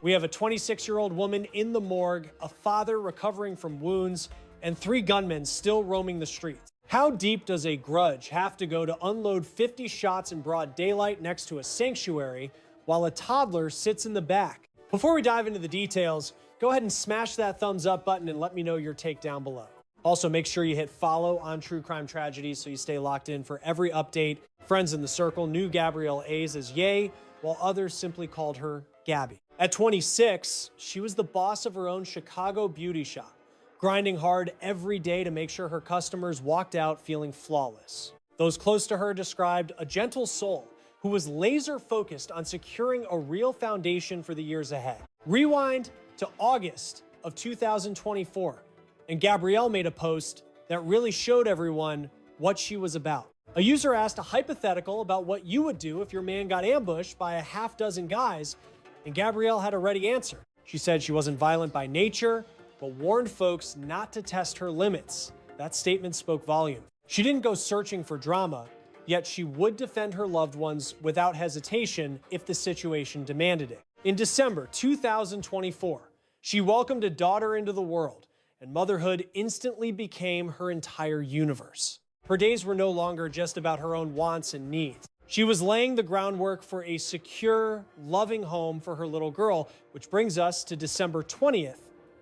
We have a 26-year-old woman in the morgue, a father recovering from wounds, and 3 gunmen still roaming the streets. How deep does a grudge have to go to unload 50 shots in broad daylight next to a sanctuary while a toddler sits in the back? Before we dive into the details, go ahead and smash that thumbs up button and let me know your take down below. Also, make sure you hit follow on True Crime Tragedies so you stay locked in for every update. Friends in the circle knew Gabrielle A's as Ye, while others simply called her Gabby. At 26, she was the boss of her own Chicago beauty shop, grinding hard every day to make sure her customers walked out feeling flawless. Those close to her described a gentle soul who was laser focused on securing a real foundation for the years ahead. Rewind to August of 2024, and Gabrielle made a post that really showed everyone what she was about. A user asked a hypothetical about what you would do if your man got ambushed by a half-dozen guys, and Gabrielle had a ready answer. She said she wasn't violent by nature, but warned folks not to test her limits. That statement spoke volumes. She didn't go searching for drama, yet she would defend her loved ones without hesitation if the situation demanded it. In December 2024, she welcomed a daughter into the world, and motherhood instantly became her entire universe. Her days were no longer just about her own wants and needs. She was laying the groundwork for a secure, loving home for her little girl, which brings us to December 20th,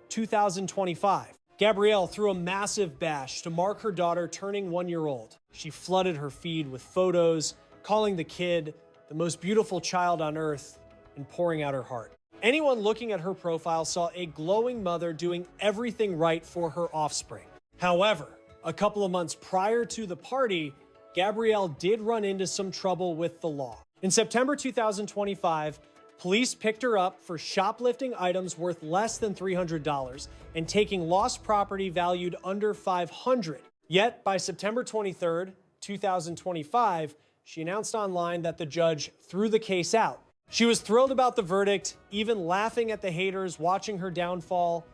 2025. Gabrielle threw a massive bash to mark her daughter turning 1-year-old. She flooded her feed with photos, calling the kid the most beautiful child on earth and pouring out her heart. Anyone looking at her profile saw a glowing mother doing everything right for her offspring. However, a couple of months prior to the party, Gabrielle did run into some trouble with the law. In September 2025, police picked her up for shoplifting items worth less than $300 and taking lost property valued under $500. Yet, by September 23rd, 2025, she announced online that the judge threw the case out. She was thrilled about the verdict, even laughing at the haters watching her downfall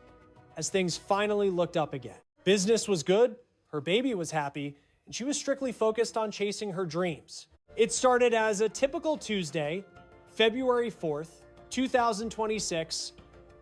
as things finally looked up again. Business was good, her baby was happy, and she was strictly focused on chasing her dreams. It started as a typical Tuesday, February 4th, 2026,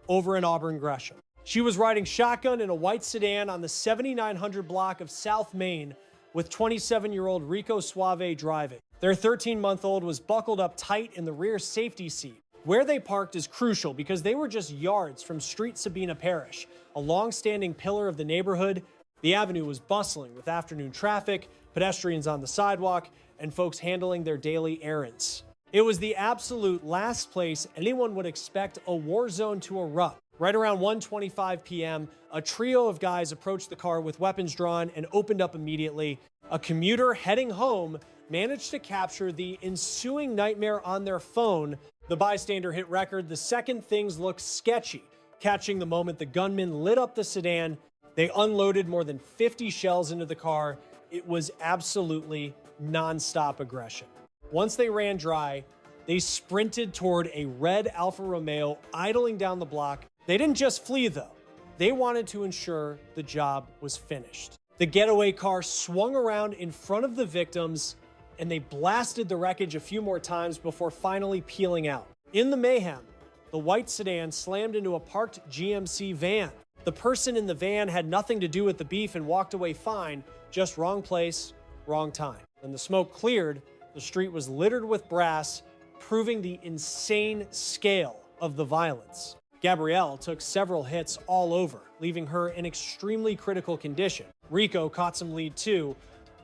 over in Auburn, Gresham. She was riding shotgun in a white sedan on the 7900 block of South Main with 27-year-old Rico Suave driving. Their 13-month-old was buckled up tight in the rear safety seat. Where they parked is crucial because they were just yards from Street Sabina Parish, a long-standing pillar of the neighborhood. The avenue was bustling with afternoon traffic, pedestrians on the sidewalk, and folks handling their daily errands. It was the absolute last place anyone would expect a war zone to erupt. Right around 1:25 p.m., a trio of guys approached the car with weapons drawn and opened up immediately. A commuter heading home managed to capture the ensuing nightmare on their phone. The bystander hit record the second things looked sketchy, catching the moment the gunman lit up the sedan. They unloaded more than 50 shells into the car. It was absolutely nonstop aggression. Once they ran dry, they sprinted toward a red Alfa Romeo idling down the block. They didn't just flee, though. They wanted to ensure the job was finished. The getaway car swung around in front of the victims, and they blasted the wreckage a few more times before finally peeling out. In the mayhem, the white sedan slammed into a parked GMC van. The person in the van had nothing to do with the beef and walked away fine, just wrong place, wrong time. When the smoke cleared, the street was littered with brass, proving the insane scale of the violence. Gabrielle took several hits all over, leaving her in extremely critical condition. Rico caught some lead too,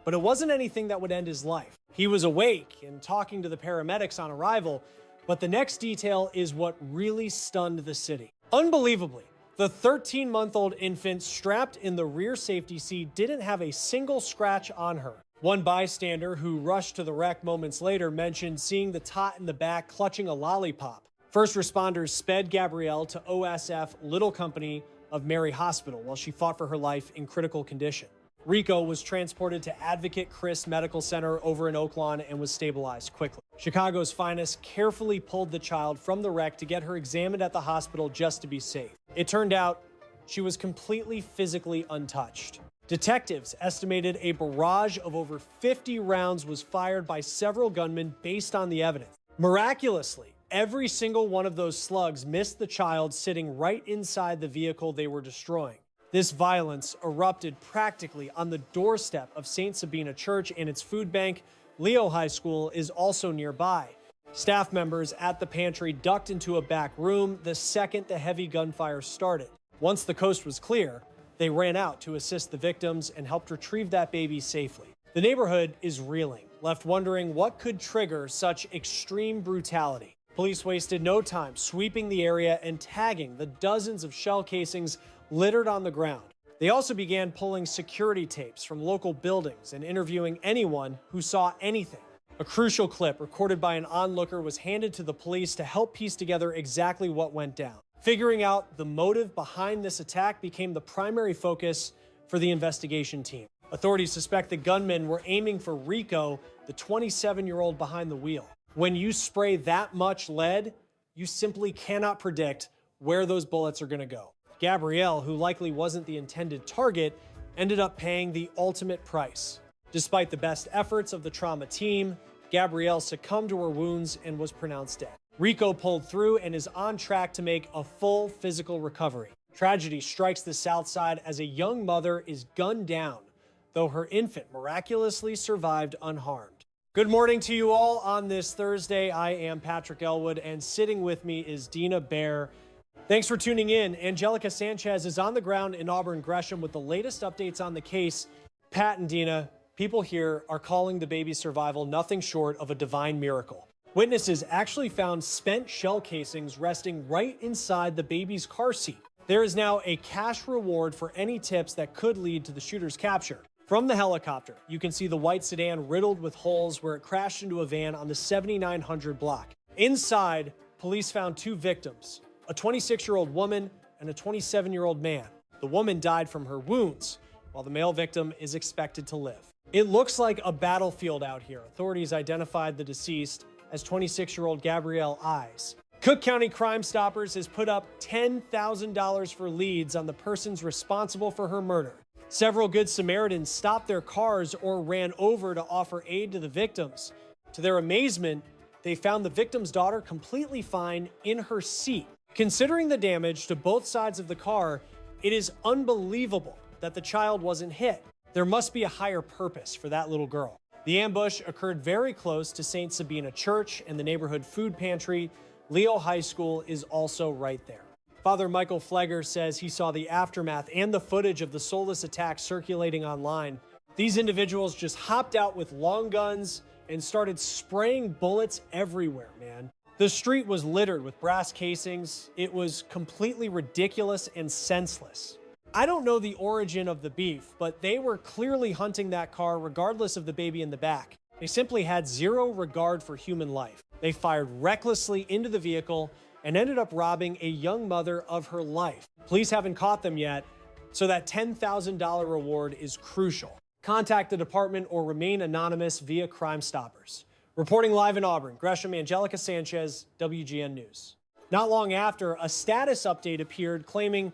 but it wasn't anything that would end his life. He was awake and talking to the paramedics on arrival, but the next detail is what really stunned the city. Unbelievably, the 13-month-old infant strapped in the rear safety seat didn't have a single scratch on her. One bystander who rushed to the wreck moments later mentioned seeing the tot in the back clutching a lollipop. First responders sped Gabrielle to OSF Little Company of Mary Hospital while she fought for her life in critical condition. Rico was transported to Advocate Chris Medical Center over in Oak Lawn and was stabilized quickly. Chicago's finest carefully pulled the child from the wreck to get her examined at the hospital just to be safe. It turned out she was completely physically untouched. Detectives estimated a barrage of over 50 rounds was fired by several gunmen based on the evidence. Miraculously, every single one of those slugs missed the child sitting right inside the vehicle they were destroying. This violence erupted practically on the doorstep of St. Sabina Church and its food bank. Leo High School is also nearby. Staff members at the pantry ducked into a back room the second the heavy gunfire started. Once the coast was clear, they ran out to assist the victims and helped retrieve that baby safely. The neighborhood is reeling, left wondering what could trigger such extreme brutality. Police wasted no time sweeping the area and tagging the dozens of shell casings littered on the ground. They also began pulling security tapes from local buildings and interviewing anyone who saw anything. A crucial clip recorded by an onlooker was handed to the police to help piece together exactly what went down. Figuring out the motive behind this attack became the primary focus for the investigation team. Authorities suspect the gunmen were aiming for Rico, the 27-year-old behind the wheel. When you spray that much lead, you simply cannot predict where those bullets are going to go. Gabrielle, who likely wasn't the intended target, ended up paying the ultimate price. Despite the best efforts of the trauma team, Gabrielle succumbed to her wounds and was pronounced dead. Rico pulled through and is on track to make a full physical recovery. Tragedy strikes the South Side as a young mother is gunned down, though her infant miraculously survived unharmed. Good morning to you all on this Thursday. I am Patrick Elwood, and sitting with me is Dina Baer. Thanks for tuning in. Angelica Sanchez is on the ground in Auburn Gresham with the latest updates on the case. Pat and Dina, people here are calling the baby's survival nothing short of a divine miracle. Witnesses actually found spent shell casings resting right inside the baby's car seat. There is now a cash reward for any tips that could lead to the shooter's capture. From the helicopter, you can see the white sedan riddled with holes where it crashed into a van on the 7900 block. Inside, police found two victims, a 26-year-old woman and a 27-year-old man. The woman died from her wounds, while the male victim is expected to live. It looks like a battlefield out here. Authorities identified the deceased as 26-year-old Gabrielle Eyes. Cook County Crime Stoppers has put up $10,000 for leads on the persons responsible for her murder. Several Good Samaritans stopped their cars or ran over to offer aid to the victims. To their amazement, they found the victim's daughter completely fine in her seat. Considering the damage to both sides of the car, it is unbelievable that the child wasn't hit. There must be a higher purpose for that little girl. The ambush occurred very close to St. Sabina Church and the neighborhood food pantry. Leo High School is also right there. Father Michael Flegger says he saw the aftermath and the footage of the soulless attack circulating online. These individuals just hopped out with long guns and started spraying bullets everywhere, man. The street was littered with brass casings. It was completely ridiculous and senseless. I don't know the origin of the beef, but they were clearly hunting that car regardless of the baby in the back. They simply had zero regard for human life. They fired recklessly into the vehicle and ended up robbing a young mother of her life. Police haven't caught them yet, so that $10,000 reward is crucial. Contact the department or remain anonymous via Crime Stoppers. Reporting live in Auburn, Gresham, Angelica Sanchez, WGN News. Not long after, a status update appeared claiming,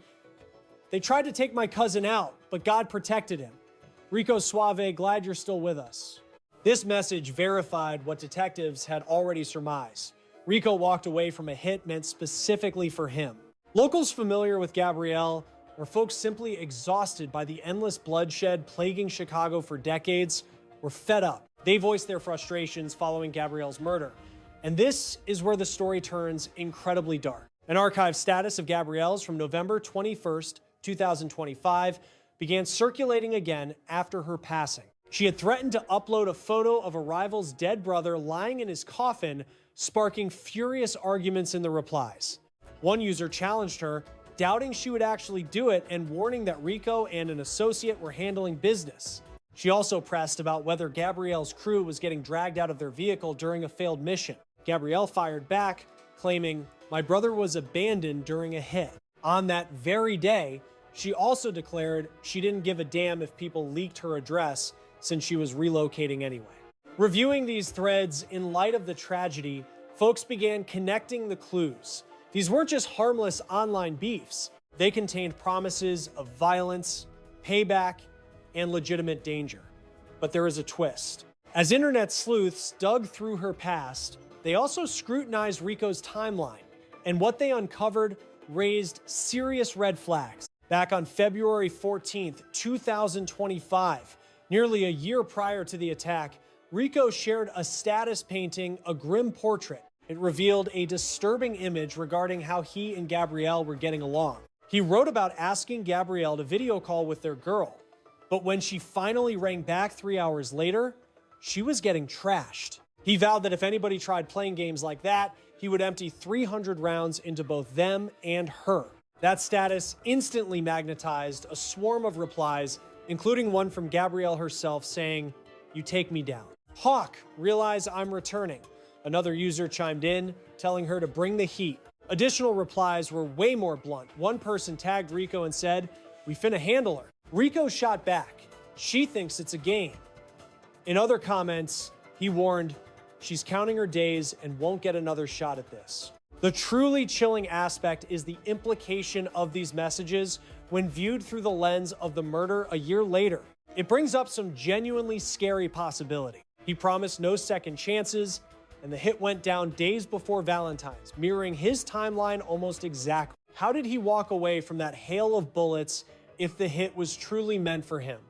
"They tried to take my cousin out, but God protected him. Rico Suave, glad you're still with us." This message verified what detectives had already surmised. Rico walked away from a hit meant specifically for him. Locals familiar with Gabrielle, or folks simply exhausted by the endless bloodshed plaguing Chicago for decades, were fed up. They voiced their frustrations following Gabrielle's murder. And this is where the story turns incredibly dark. An archive status of Gabrielle's from November 21st, 2025 began circulating again after her passing. She had threatened to upload a photo of a rival's dead brother lying in his coffin, sparking furious arguments in the replies. One user challenged her, doubting she would actually do it and warning that Rico and an associate were handling business. She also pressed about whether Gabrielle's crew was getting dragged out of their vehicle during a failed mission. Gabrielle fired back, claiming, "My brother was abandoned during a hit." On that very day, she also declared she didn't give a damn if people leaked her address since she was relocating anyway. Reviewing these threads in light of the tragedy, folks began connecting the clues. These weren't just harmless online beefs. They contained promises of violence, payback, and legitimate danger. But there is a twist. As internet sleuths dug through her past, They also scrutinized Rico's timeline, and what they uncovered raised serious red flags. Back on February 14th, 2025, nearly a year prior to the attack, Rico shared a status painting, a grim portrait. It revealed a disturbing image regarding how he and Gabrielle were getting along. He wrote about asking Gabrielle to video call with their girl, but when she finally rang back 3 hours later, she was getting trashed. He vowed that if anybody tried playing games like that, he would empty 300 rounds into both them and her. That status instantly magnetized a swarm of replies, including one from Gabrielle herself saying, "You take me down." "Hawk, realize I'm returning." Another user chimed in, telling her to bring the heat. Additional replies were way more blunt. One person tagged Rico and said, "We finna handle her." Rico shot back, "She thinks it's a game." In other comments, he warned, "She's counting her days and won't get another shot at this." The truly chilling aspect is the implication of these messages when viewed through the lens of the murder a year later. It brings up some genuinely scary possibility. He promised no second chances, and the hit went down days before Valentine's, mirroring his timeline almost exactly. How did he walk away from that hail of bullets if the hit was truly meant for him?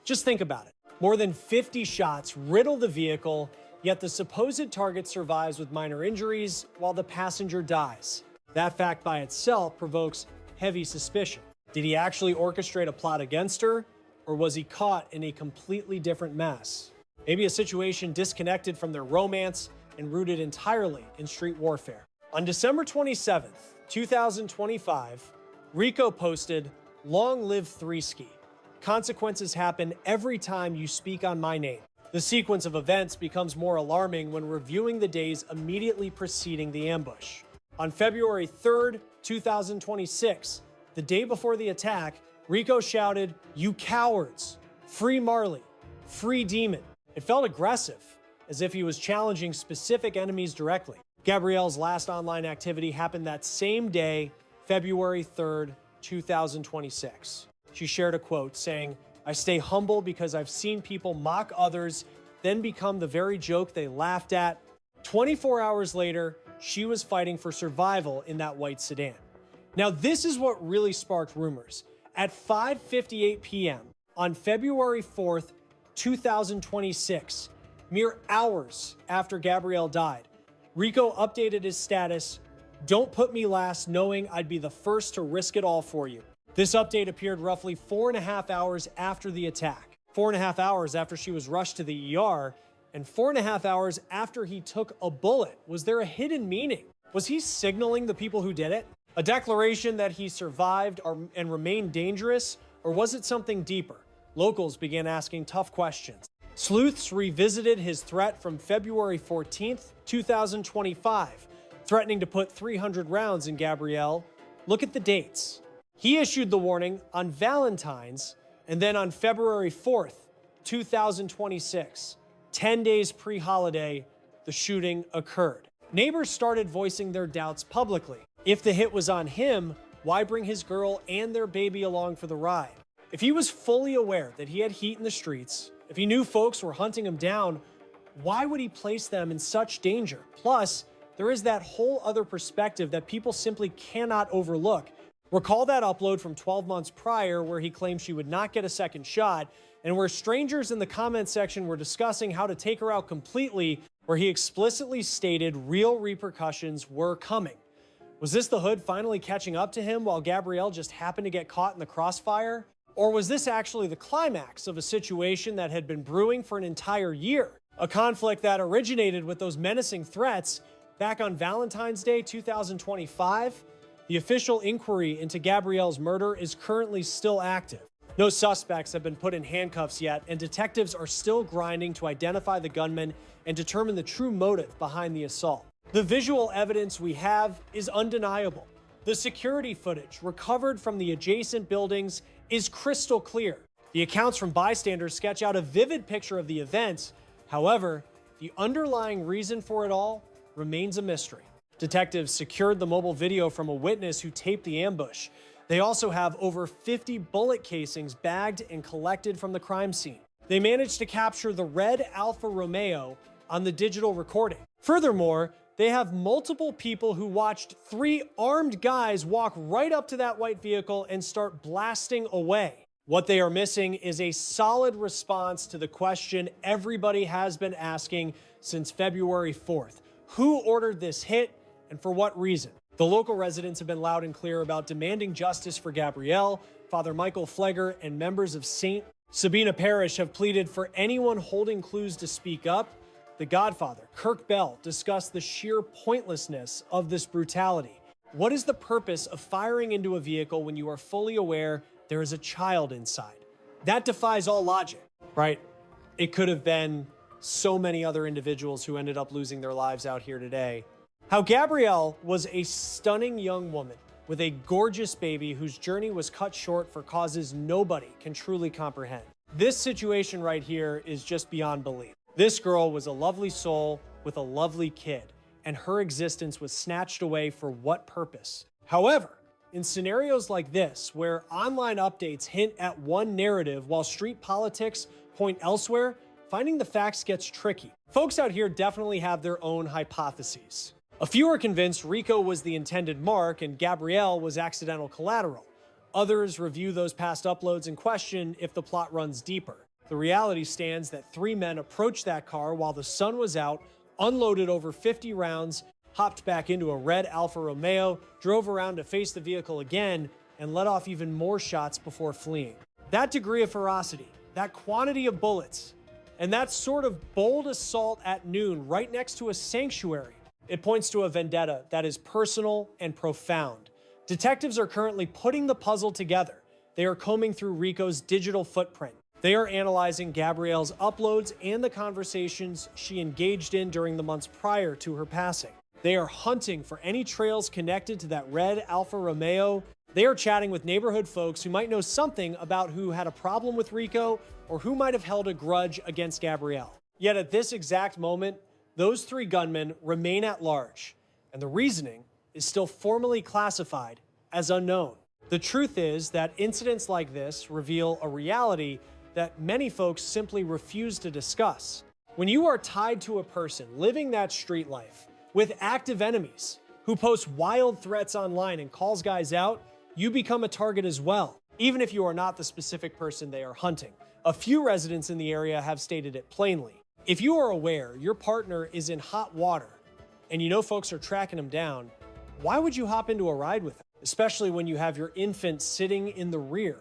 Just think about it. More than 50 shots riddle the vehicle, yet the supposed target survives with minor injuries while the passenger dies. That fact by itself provokes heavy suspicion. Did he actually orchestrate a plot against her, or was he caught in a completely different mess? Maybe a situation disconnected from their romance and rooted entirely in street warfare. On December 27th, 2025, Rico posted, "Long live Threeski. Consequences happen every time you speak on my name." The sequence of events becomes more alarming when reviewing the days immediately preceding the ambush. On February 3rd, 2026, the day before the attack, Rico shouted, "You cowards! Free Marley! Free Demon!" It felt aggressive, as if he was challenging specific enemies directly. Gabrielle's last online activity happened that same day, February 3rd, 2026. She shared a quote saying, "I stay humble because I've seen people mock others, then become the very joke they laughed at." 24 hours later, she was fighting for survival in that white sedan. Now, this is what really sparked rumors. At 5:58 p.m. on February 4th, 2026, mere hours after Gabrielle died, Rico updated his status, "Don't put me last, knowing I'd be the first to risk it all for you." This update appeared roughly 4.5 hours after the attack, 4.5 hours after she was rushed to the ER, and 4.5 hours after he took a bullet. Was there a hidden meaning? Was he signaling the people who did it? A declaration that he survived and remained dangerous, or was it something deeper? Locals began asking tough questions. Sleuths revisited his threat from February 14th, 2025, threatening to put 300 rounds in Gabrielle. Look at the dates. He issued the warning on Valentine's, and then on February 4th, 2026, 10 days pre-holiday, the shooting occurred. Neighbors started voicing their doubts publicly. If the hit was on him, why bring his girl and their baby along for the ride? If he was fully aware that he had heat in the streets, if he knew folks were hunting him down, why would he place them in such danger? Plus, there is that whole other perspective that people simply cannot overlook. Recall that upload from 12 months prior where he claimed she would not get a second shot, and where strangers in the comment section were discussing how to take her out completely, where he explicitly stated real repercussions were coming. Was this the hood finally catching up to him while Gabrielle just happened to get caught in the crossfire? Or was this actually the climax of a situation that had been brewing for an entire year? A conflict that originated with those menacing threats back on Valentine's Day 2025? The official inquiry into Gabrielle's murder is currently still active. No suspects have been put in handcuffs yet, and detectives are still grinding to identify the gunman and determine the true motive behind the assault. The visual evidence we have is undeniable. The security footage recovered from the adjacent buildings is crystal clear. The accounts from bystanders sketch out a vivid picture of the events. However, the underlying reason for it all remains a mystery. Detectives secured the mobile video from a witness who taped the ambush. They also have over 50 bullet casings bagged and collected from the crime scene. They managed to capture the red Alfa Romeo on the digital recording. Furthermore, they have multiple people who watched 3 armed guys walk right up to that white vehicle and start blasting away. What they are missing is a solid response to the question everybody has been asking since February 4th. Who ordered this hit and for what reason? The local residents have been loud and clear about demanding justice for Gabrielle. Father Michael Flegger and members of St. Sabina Parish have pleaded for anyone holding clues to speak up. The Godfather, Kirk Bell, discussed the sheer pointlessness of this brutality. What is the purpose of firing into a vehicle when you are fully aware there is a child inside? That defies all logic, right? It could have been so many other individuals who ended up losing their lives out here today. How Gabrielle was a stunning young woman with a gorgeous baby whose journey was cut short for causes nobody can truly comprehend. This situation right here is just beyond belief. This girl was a lovely soul with a lovely kid, and her existence was snatched away for what purpose? However, in scenarios like this, where online updates hint at one narrative while street politics point elsewhere, finding the facts gets tricky. Folks out here definitely have their own hypotheses. A few are convinced Rico was the intended mark and Gabrielle was accidental collateral. Others review those past uploads and question if the plot runs deeper. The reality stands that 3 men approached that car while the sun was out, unloaded over 50 rounds, hopped back into a red Alfa Romeo, drove around to face the vehicle again, and let off even more shots before fleeing. That degree of ferocity, that quantity of bullets, and that sort of bold assault at noon right next to a sanctuary, it points to a vendetta that is personal and profound. Detectives are currently putting the puzzle together. They are combing through Rico's digital footprint. They are analyzing Gabrielle's uploads and the conversations she engaged in during the months prior to her passing. They are hunting for any trails connected to that red Alfa Romeo. They are chatting with neighborhood folks who might know something about who had a problem with Rico or who might have held a grudge against Gabrielle. Yet at this exact moment, those 3 gunmen remain at large, and the reasoning is still formally classified as unknown. The truth is that incidents like this reveal a reality that many folks simply refuse to discuss. When you are tied to a person living that street life with active enemies who post wild threats online and calls guys out, you become a target as well, even if you are not the specific person they are hunting. A few residents in the area have stated it plainly. If you are aware your partner is in hot water and you know folks are tracking him down, why would you hop into a ride with him, especially when you have your infant sitting in the rear?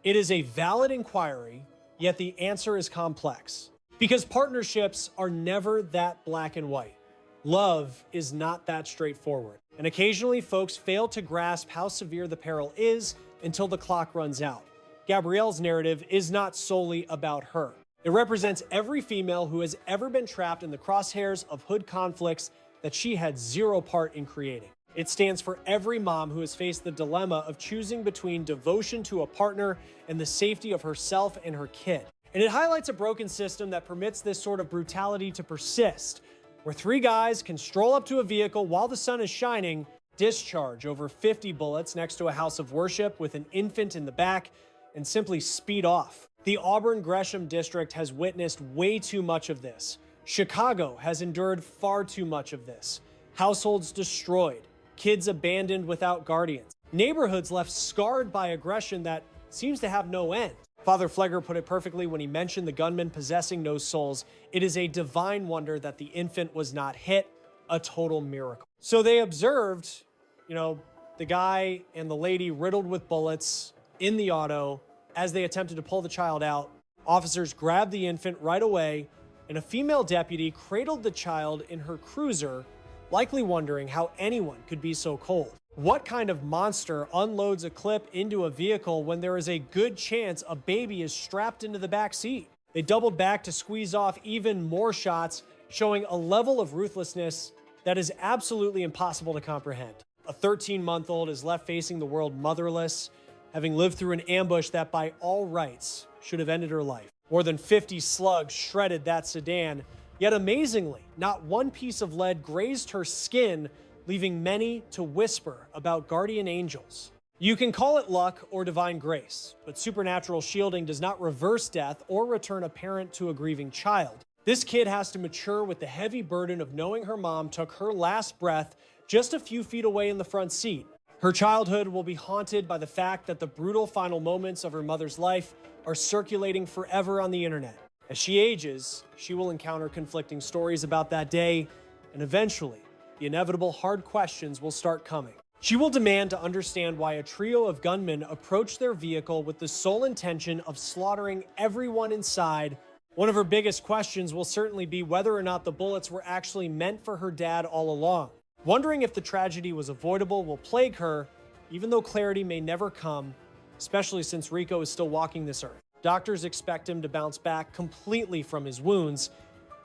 It is a valid inquiry, yet the answer is complex. Because partnerships are never that black and white. Love is not that straightforward. And occasionally folks fail to grasp how severe the peril is until the clock runs out. Gabrielle's narrative is not solely about her. It represents every female who has ever been trapped in the crosshairs of hood conflicts that she had zero part in creating. It stands for every mom who has faced the dilemma of choosing between devotion to a partner and the safety of herself and her kid. And it highlights a broken system that permits this sort of brutality to persist, where 3 guys can stroll up to a vehicle while the sun is shining, discharge over 50 bullets next to a house of worship with an infant in the back, and simply speed off. The Auburn-Gresham district has witnessed way too much of this. Chicago has endured far too much of this. Households destroyed, kids abandoned without guardians, neighborhoods left scarred by aggression that seems to have no end. Father Flegger put it perfectly when he mentioned the gunman possessing no souls. It is a divine wonder that the infant was not hit, a total miracle. So they observed, the guy and the lady riddled with bullets in the auto. As they attempted to pull the child out, officers grabbed the infant right away, and a female deputy cradled the child in her cruiser, likely wondering how anyone could be so cold. What kind of monster unloads a clip into a vehicle when there is a good chance a baby is strapped into the back seat? They doubled back to squeeze off even more shots, showing a level of ruthlessness that is absolutely impossible to comprehend. A 13-month-old is left facing the world motherless, having lived through an ambush that by all rights should have ended her life. More than 50 slugs shredded that sedan, yet amazingly, not one piece of lead grazed her skin, leaving many to whisper about guardian angels. You can call it luck or divine grace, but supernatural shielding does not reverse death or return a parent to a grieving child. This kid has to mature with the heavy burden of knowing her mom took her last breath just a few feet away in the front seat. Her childhood will be haunted by the fact that the brutal final moments of her mother's life are circulating forever on the internet. As she ages, she will encounter conflicting stories about that day, and eventually, the inevitable hard questions will start coming. She will demand to understand why a trio of gunmen approached their vehicle with the sole intention of slaughtering everyone inside. One of her biggest questions will certainly be whether or not the bullets were actually meant for her dad all along. Wondering if the tragedy was avoidable will plague her, even though clarity may never come, especially since Rico is still walking this earth. Doctors expect him to bounce back completely from his wounds,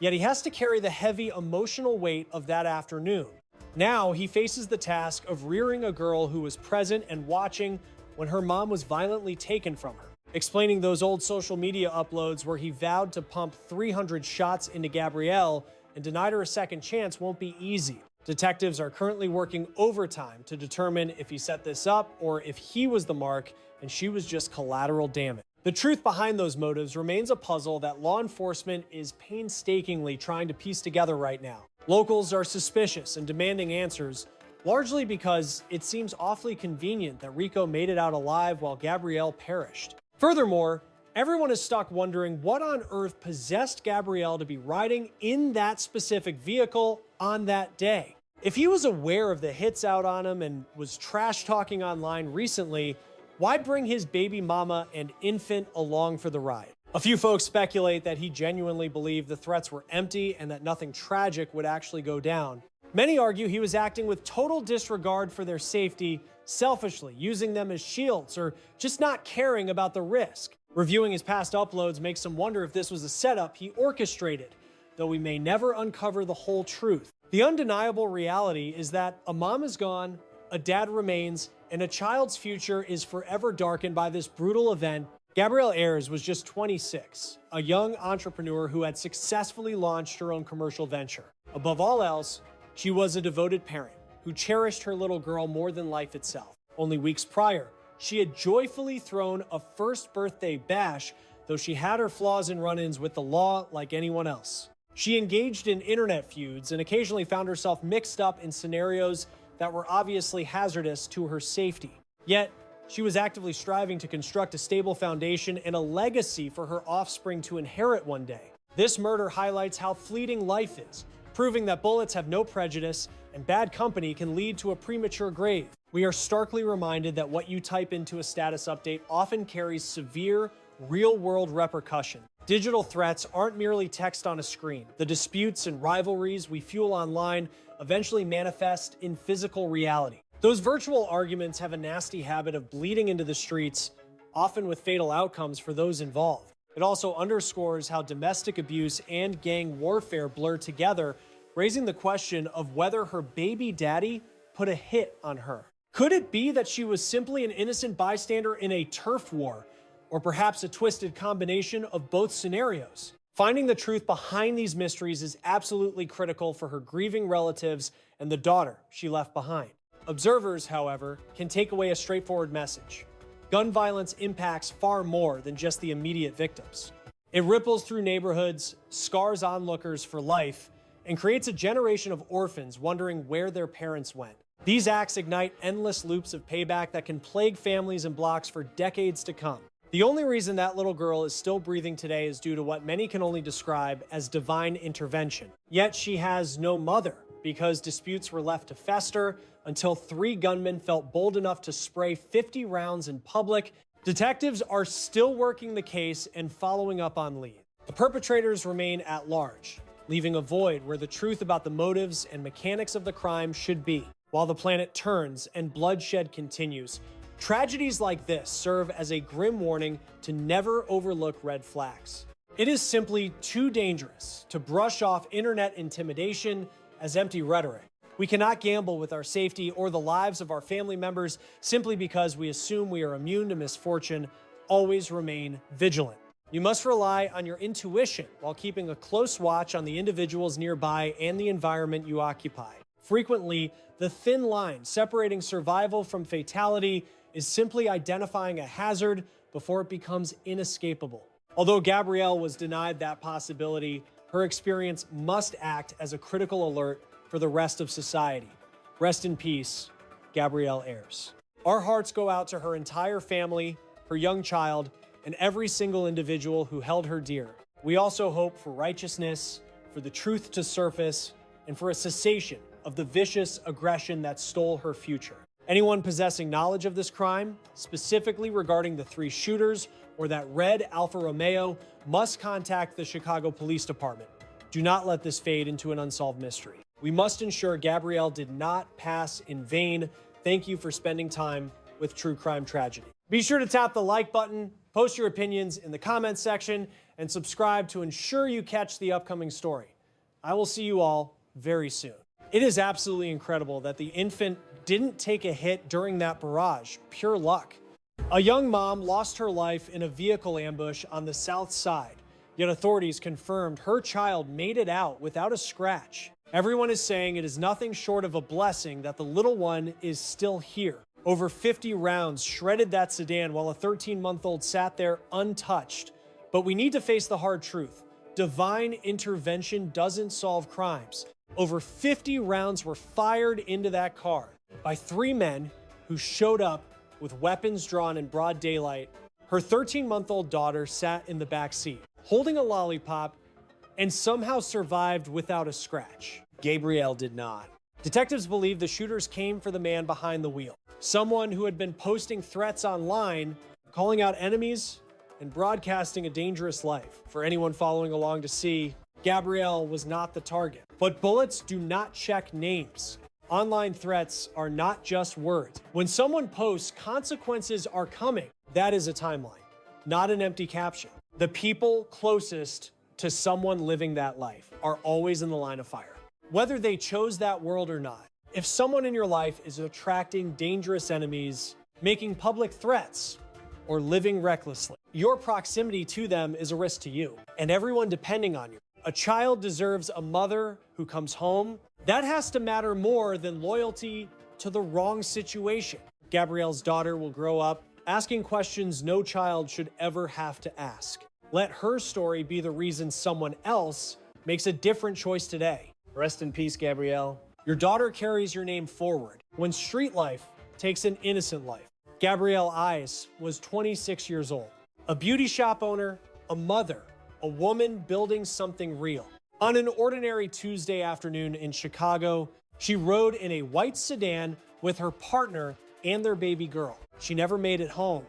yet he has to carry the heavy emotional weight of that afternoon. Now he faces the task of rearing a girl who was present and watching when her mom was violently taken from her. Explaining those old social media uploads where he vowed to pump 300 shots into Gabrielle and denied her a second chance won't be easy. Detectives are currently working overtime to determine if he set this up or if he was the mark and she was just collateral damage. The truth behind those motives remains a puzzle that law enforcement is painstakingly trying to piece together right now. Locals are suspicious and demanding answers, largely because it seems awfully convenient that Rico made it out alive while Gabrielle perished. Furthermore, everyone is stuck wondering what on earth possessed Gabrielle to be riding in that specific vehicle on that day. If he was aware of the hits out on him and was trash talking online recently, why bring his baby mama and infant along for the ride? A few folks speculate that he genuinely believed the threats were empty and that nothing tragic would actually go down. Many argue he was acting with total disregard for their safety, selfishly using them as shields or just not caring about the risk. Reviewing his past uploads makes some wonder if this was a setup he orchestrated, though we may never uncover the whole truth. The undeniable reality is that a mom is gone, a dad remains, and a child's future is forever darkened by this brutal event. Gabrielle Ayers was just 26, a young entrepreneur who had successfully launched her own commercial venture. Above all else, she was a devoted parent who cherished her little girl more than life itself. Only weeks prior, she had joyfully thrown a first birthday bash, though she had her flaws and run-ins with the law like anyone else. She engaged in internet feuds and occasionally found herself mixed up in scenarios that were obviously hazardous to her safety. Yet, she was actively striving to construct a stable foundation and a legacy for her offspring to inherit one day. This murder highlights how fleeting life is, proving that bullets have no prejudice and bad company can lead to a premature grave. We are starkly reminded that what you type into a status update often carries severe, real-world repercussion. Digital threats aren't merely text on a screen. The disputes and rivalries we fuel online eventually manifest in physical reality. Those virtual arguments have a nasty habit of bleeding into the streets, often with fatal outcomes for those involved. It also underscores how domestic abuse and gang warfare blur together, raising the question of whether her baby daddy put a hit on her. Could it be that she was simply an innocent bystander in a turf war, or perhaps a twisted combination of both scenarios? Finding the truth behind these mysteries is absolutely critical for her grieving relatives and the daughter she left behind. Observers, however, can take away a straightforward message. Gun violence impacts far more than just the immediate victims. It ripples through neighborhoods, scars onlookers for life, and creates a generation of orphans wondering where their parents went. These acts ignite endless loops of payback that can plague families and blocks for decades to come. The only reason that little girl is still breathing today is due to what many can only describe as divine intervention. Yet she has no mother, because disputes were left to fester until 3 gunmen felt bold enough to spray 50 rounds in public. Detectives are still working the case and following up on leads. The perpetrators remain at large, leaving a void where the truth about the motives and mechanics of the crime should be. While the planet turns and bloodshed continues, tragedies like this serve as a grim warning to never overlook red flags. It is simply too dangerous to brush off internet intimidation as empty rhetoric. We cannot gamble with our safety or the lives of our family members simply because we assume we are immune to misfortune. Always remain vigilant. You must rely on your intuition while keeping a close watch on the individuals nearby and the environment you occupy. Frequently, the thin line separating survival from fatality is simply identifying a hazard before it becomes inescapable. Although Gabrielle was denied that possibility, her experience must act as a critical alert for the rest of society. Rest in peace, Gabrielle Ayers. Our hearts go out to her entire family, her young child, and every single individual who held her dear. We also hope for righteousness, for the truth to surface, and for a cessation of the vicious aggression that stole her future. Anyone possessing knowledge of this crime, specifically regarding the 3 shooters or that red Alfa Romeo, must contact the Chicago Police Department. Do not let this fade into an unsolved mystery. We must ensure Gabrielle did not pass in vain. Thank you for spending time with True Crime Tragedy. Be sure to tap the like button, post your opinions in the comments section, and subscribe to ensure you catch the upcoming story. I will see you all very soon. It is absolutely incredible that the infant didn't take a hit during that barrage. Pure luck. A young mom lost her life in a vehicle ambush on the south side, yet authorities confirmed her child made it out without a scratch. Everyone is saying it is nothing short of a blessing that the little one is still here. Over 50 rounds shredded that sedan while a 13-month-old sat there untouched. But we need to face the hard truth. Divine intervention doesn't solve crimes. Over 50 rounds were fired into that car by 3 men who showed up with weapons drawn in broad daylight. Her 13-month-old daughter sat in the back seat, holding a lollipop, and somehow survived without a scratch. Gabrielle did not. Detectives believe the shooters came for the man behind the wheel, someone who had been posting threats online, calling out enemies, and broadcasting a dangerous life. For anyone following along to see, Gabrielle was not the target. But bullets do not check names. Online threats are not just words. When someone posts, consequences are coming. That is a timeline, not an empty caption. The people closest to someone living that life are always in the line of fire, whether they chose that world or not. If someone in your life is attracting dangerous enemies, making public threats, or living recklessly, your proximity to them is a risk to you and everyone depending on you. A child deserves a mother who comes home. That has to matter more than loyalty to the wrong situation. Gabrielle's daughter will grow up asking questions no child should ever have to ask. Let her story be the reason someone else makes a different choice today. Rest in peace, Gabrielle. Your daughter carries your name forward when street life takes an innocent life. Gabrielle Ayers was 26 years old, a beauty shop owner, a mother, a woman building something real. On an ordinary Tuesday afternoon in Chicago, she rode in a white sedan with her partner and their baby girl. She never made it home.